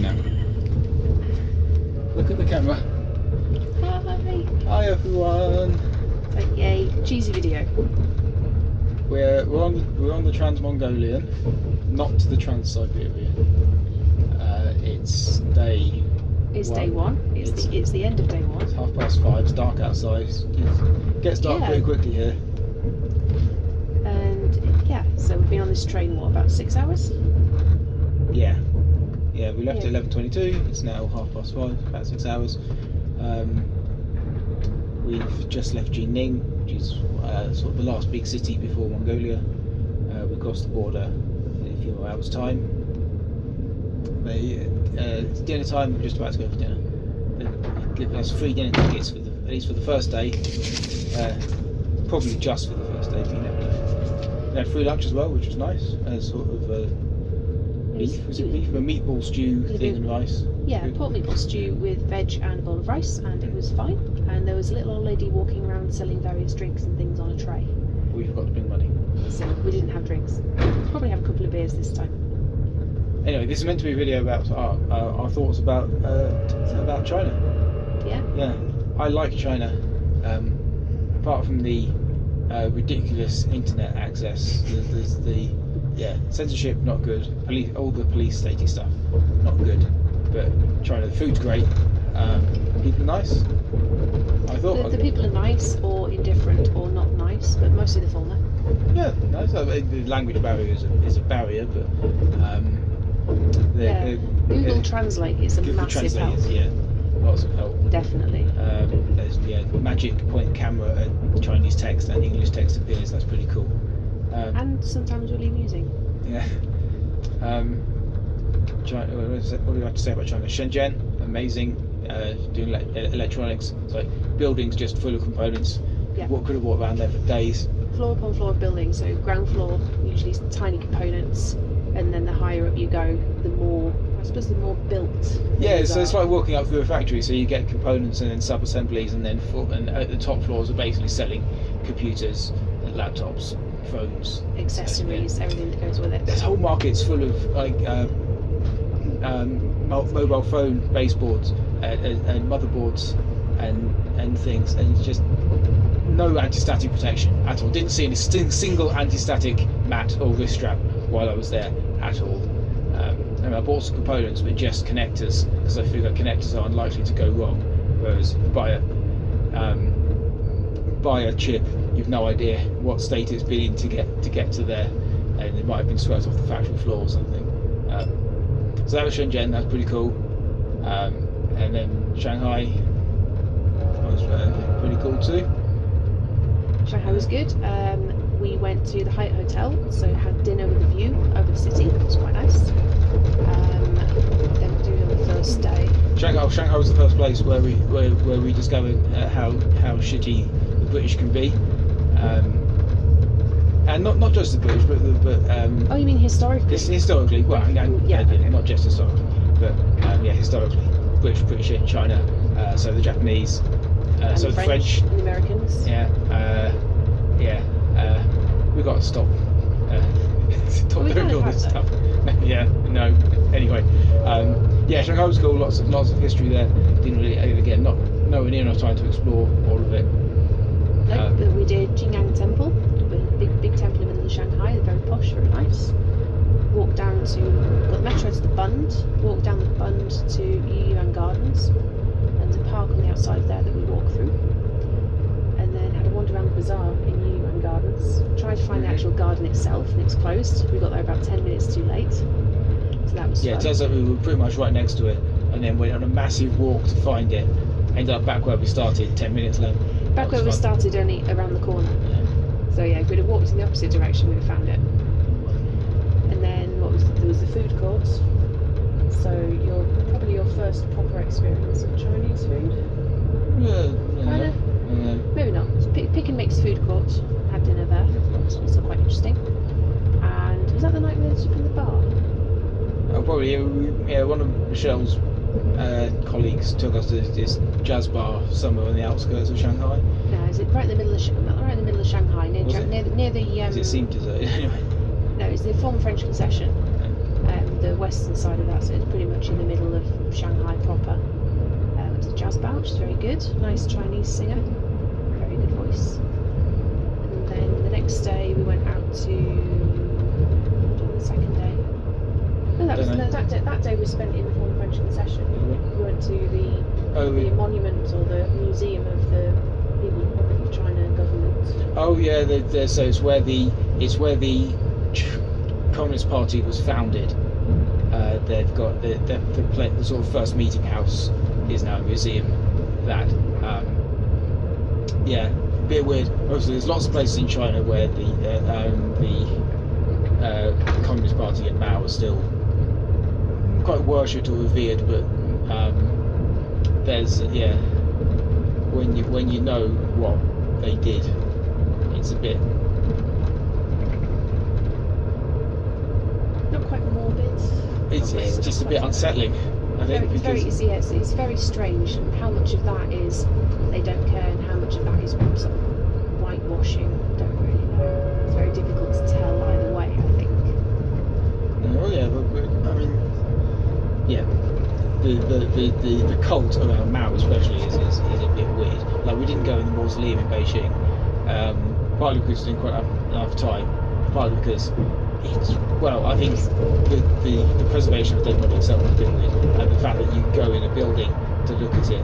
camera now. Look at the camera. Hi. Hi everyone. Like, yay, cheesy video. We're on the Trans-Mongolian, not the Trans-Siberian. It's day. It's day one. It's the end of day one. It's 5:30. It's dark outside. It gets dark pretty quickly here. And yeah, so we've been on this train what, about 6 hours? Yeah. We left at 11:22. It's now 5:30. About 6 hours. We've just left Jining, which is sort of the last big city before Mongolia. We crossed the border in a few hours' time. It's dinner time. We're just about to go for dinner. They've given us free dinner tickets at least for the first day. Probably just for the first day, but you never know. We had free lunch as well, which was nice. Sort of beef. Was it beef? A meatball stew thing and rice. Yeah, pork meatball stew with veg and a bowl of rice, and it was fine. And there was a little old lady walking around selling various drinks and things on a tray. We forgot to bring money. So we didn't have drinks. Probably have a couple of beers this time. Anyway, this is meant to be a video about our thoughts about China. Yeah? Yeah, I like China. Apart from the ridiculous internet access, there's the censorship not good. All the police statey stuff not good. But China, the food's great. People are nice. I thought the people are nice or indifferent or not nice, but mostly the former. Yeah, no, so the language barrier is a barrier, but Google Translate is a massive help. Yeah, lots of help. Definitely. There's magic point camera and Chinese text and English text appears. That's pretty cool. And sometimes really amusing. Yeah. China, what do you have to say about China? Shenzhen, amazing. Doing electronics. So buildings just full of components. Yeah. What could have walked around there for days. Floor upon floor of buildings. So ground floor, usually tiny components, and then the higher up you go, the more built. Yeah, so it's like walking up through a factory. So you get components and then sub-assemblies, and then at the top floors are basically selling computers, laptops, phones, accessories, everything that goes with it. There's whole markets full of like mobile phone baseboards and motherboards and things, and it's just no anti-static protection at all. Didn't see any single anti-static mat or wrist strap while I was there at all. And I bought some components with just connectors because I figure connectors are unlikely to go wrong, whereas buy a chip, you've no idea what state it's been in to get to there, and it might have been swept off the factory floor or something. So that was Shenzhen. That was pretty cool. And then Shanghai was pretty cool too. Shanghai was good. We went to the Hyatt Hotel, so had dinner with a view over the city. It was quite nice. Then we did it on the first day. Shanghai was the first place where we discovered how shitty the British can be, and not just the British, but oh, you mean historically? Historically, well, not just historically, but historically, British pretty shit in China. So the Japanese, so the French, and the Americans. We've got to stop doing all this stuff. Anyway, Shanghai was cool. Lots of history there. Didn't really, again, nowhere near enough time to explore all of it. But we did Jing'an Temple, a big temple in the middle of Shanghai. Very posh, very nice. Walked down got the metro to the Bund. Walked down the Bund to Yuyuan Gardens, and there's a park on the outside there that we walked through. And then had a wander around the bazaar in Yuyuan Gardens. Tried to find the actual garden itself, and it was closed. We got there about 10 minutes too late, so that was fun. It turns out we were pretty much right next to it, and then went on a massive walk to find it. Ended up back where we started 10 minutes later. Back where we started, only around the corner. So if we'd have walked in the opposite direction, we'd have found it. And then there was the food court. So probably your first proper experience of Chinese food. Kind of. Maybe not. Pick and Mix food court. Had dinner there. That was also quite interesting. And was that the night we went to the bar? Probably. One of Michelle's colleagues took us to this jazz bar somewhere on the outskirts of Shanghai. No, is it right in the middle of Shanghai, near the It seemed deserted anyway. No, it's the former French concession. The western side of that, so it's pretty much in the middle of Shanghai proper. It was a jazz bar, which is very good. Nice Chinese singer, very good voice. And then the next day we went out to. What did the second day? No, that day was spent in the former French concession. We went to the monument or the museum of the People's Republic of China government. Oh yeah, so it's where the Communist Party was founded. They've got the sort of first meeting house is now a museum. That yeah, a bit weird. Obviously, there's lots of places in China where the Communist Party and Mao are still quite worshipped or revered, but there's when you know what they did, it's a bit not quite morbid. It's just a bit unsettling, I think. It's very strange how much of that is they don't care and how much of that is sort of whitewashing. Don't really know. It's very difficult to tell either way, I think. Oh yeah, but I mean, yeah, the cult around Mao especially is a bit weird. Like we didn't go in the mausoleum in Beijing, partly because we didn't quite have enough time, partly because I think the preservation of the dead body itself is a bit weird, and the fact that you go in a building to look at it,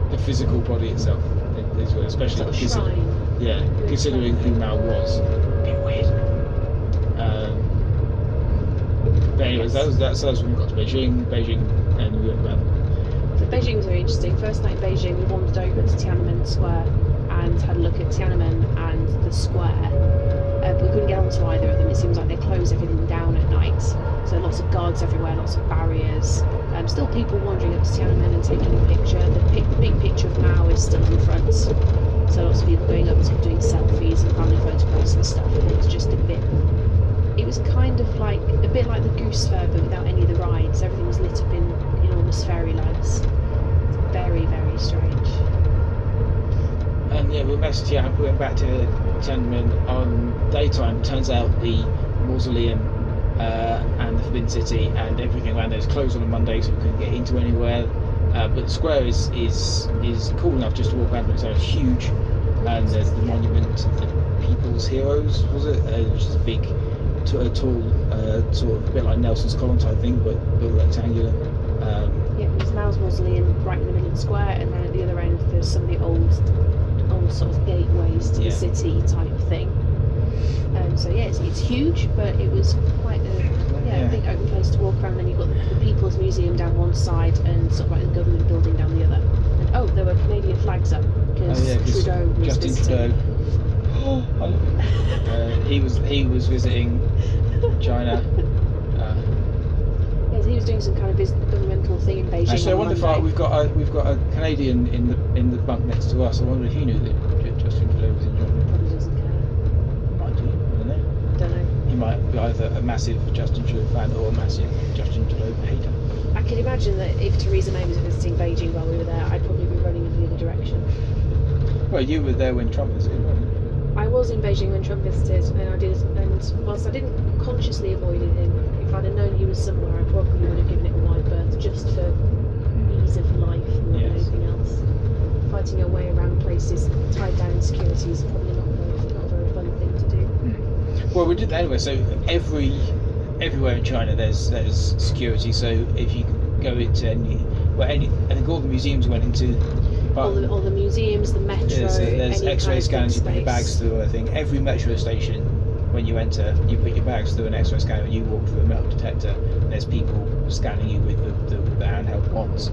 the physical body itself is weird, especially considering who Mao was, a bit weird. But anyways, that's when we got to Beijing, and we went around. So Beijing was very interesting. First night in Beijing, we wandered over to Tiananmen Square and had a look at Tiananmen and the square. But we couldn't get onto either of them. It seems like they close everything down at night. So lots of guards everywhere, lots of barriers. Still people wandering up to Tiananmen and taking a picture. The big picture of Mao is still in front. So lots of people going up to doing selfies and family photographs and stuff. And it was just it was kind of like a bit like the Goose Fair, but without any of the rides. Everything was lit up in enormous fairy lights. It's very, very strange. And yeah, we went back to Tiananmen on daytime. Turns out the mausoleum and the Forbidden City and everything around there is closed on a Monday, so we couldn't get into anywhere. But the square is cool enough just to walk around. It's huge, and there's the monument to the People's Heroes, was it? Which is a big, tall, sort of a bit like Nelson's Column type thing, but rectangular. There's Mao's mausoleum right in the middle of the square, and then at the other end there's some of the old sort of gateways to the city type thing. So yeah, it's huge, but it was quite a big open place to walk around. Then you've got the People's Museum down one side and sort of like the government building down the other. And there were Canadian flags up because Trudeau was Justin visiting. Trudeau. He was visiting China. Yes, he was doing some kind of governmental thing in Beijing. Actually, I wonder if we've got a Canadian in the bunk next to us. I wonder if he knew that Justin Trudeau was in China. Probably doesn't care. Might do. I don't know. He might be either a massive Justin Trudeau fan or a massive Justin Trudeau hater. I can imagine that if Theresa May was visiting Beijing while we were there, I'd probably be running in the other direction. Well, you were there when Trump visited, weren't you? I was in Beijing when Trump visited, and whilst I didn't consciously avoid him, if I'd have known he was somewhere, I probably would have given it a wide berth just for ease of life more than anything else. Fighting your way around places tied down in security is probably not a very fun thing to do. Well, we did that anyway. So everywhere in China there's security. So if you go into I think all the museums went into. All the museums, the metro. There's X-ray scanners you put your bags space. through. I think every metro station, when you enter, you put your bags through an X-ray scanner and you walk through a metal detector. And there's people scanning you with the handheld wands.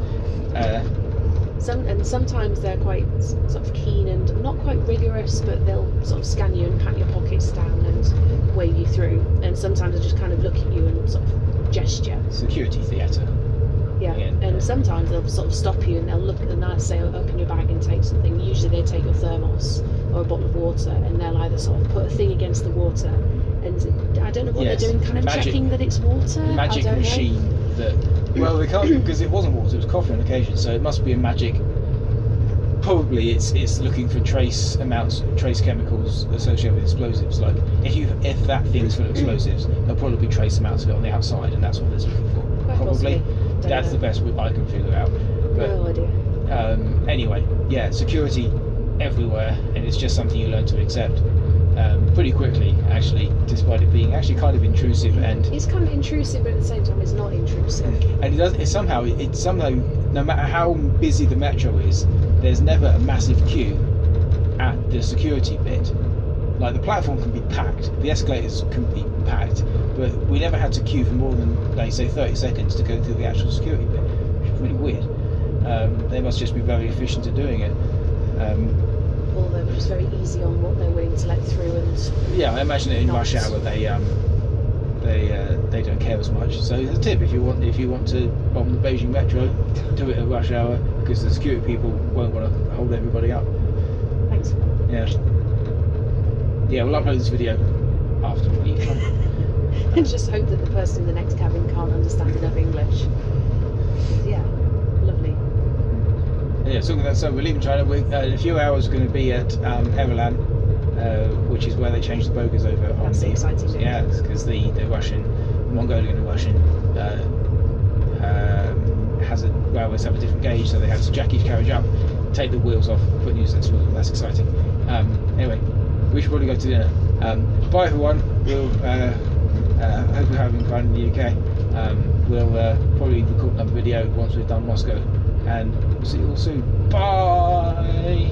Sometimes they're quite sort of keen and not quite rigorous, but they'll sort of scan you and pat your pockets down and wave you through. And sometimes they just kind of look at you and sort of gesture. Security theatre. Yeah, and sometimes they'll sort of stop you and they'll look and they'll say, open your bag and take something. Usually they take your thermos or a bottle of water and they'll either sort of put a thing against the water and I don't know what they're doing, kind of checking that it's water. Magic machine that, well, they can't, because it wasn't water, it was coffee on occasion, so it must be a magic probably it's looking for trace chemicals associated with explosives. Like if that thing's full of explosives, there'll probably be trace amounts of it on the outside, and that's what it's looking for. Quite Probably. possibly. That's Don't the best I can figure out. But No idea. anyway, yeah, security everywhere, and it's just something you learn to accept pretty quickly, actually, despite it being actually kind of intrusive. And It's kind of intrusive, but at the same time, it's not intrusive. it does. It's somehow, no matter how busy the metro is, there's never a massive queue at the security bit. Like the platform can be packed, the escalators can be packed, but we never had to queue for more than, like, say, 30 seconds to go through the actual security bit, which is really weird. They must just be very efficient at doing it. Or they're just very easy on what they're willing to let through, and Yeah, I imagine that in rush Not- hour they don't care as much. So the tip, if you want to bomb the Beijing metro, do it at rush hour, because the security people won't want to hold everybody up. thanks. Yeah. Yeah, we'll upload this video after we And just hope that the person in the next cabin can't understand enough English. Yeah, lovely. Yeah, so we're leaving China. We're in a few hours going to be at Erelan, which is where they changed the bogies over. That's the exciting bit. Yeah, because the Mongolian and Russian railways have a different gauge, so they have to jack each carriage up, take the wheels off, put new sets of wheels on. That's exciting. Anyway, we should probably go to dinner. Bye everyone. We'll hope you're having fun in the UK. We'll probably record another video once we've done Moscow, and we'll see you all soon. Bye.